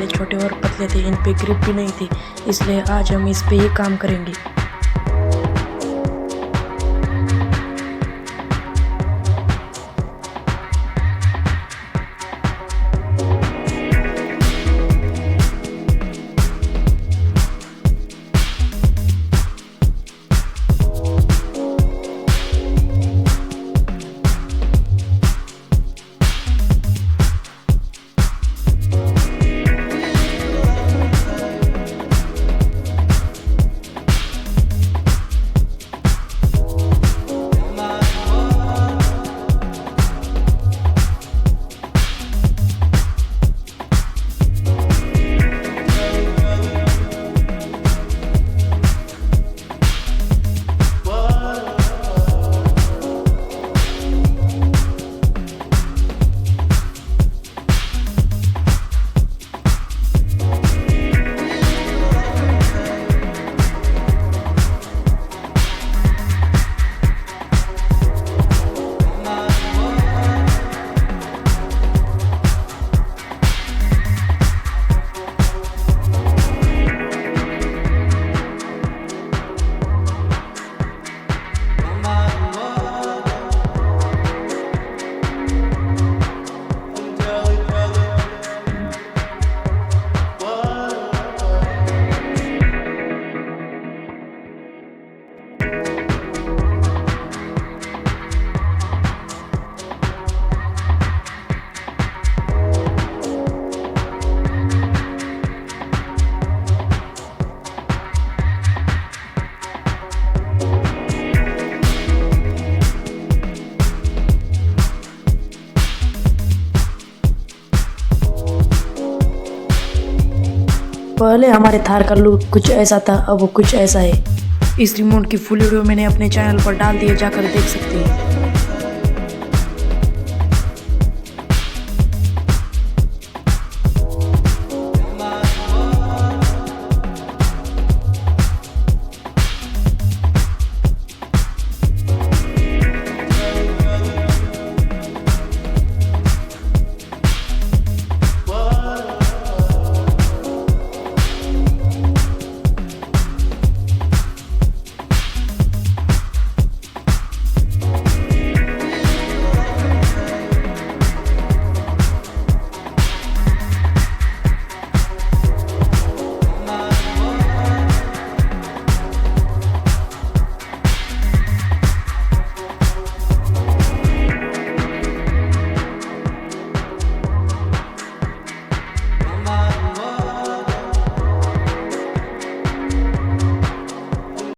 पहले छोटे और पतले थे, इन पे ग्रिप भी नहीं थी, इसलिए आज हम इस पे ही काम करेंगे। पहले हमारे थार का लुक कुछ ऐसा था, अब वो कुछ ऐसा है। इस रिमोट की फुल वीडियो मैंने अपने चैनल पर डाल दी है, जाकर देख सकते हैं।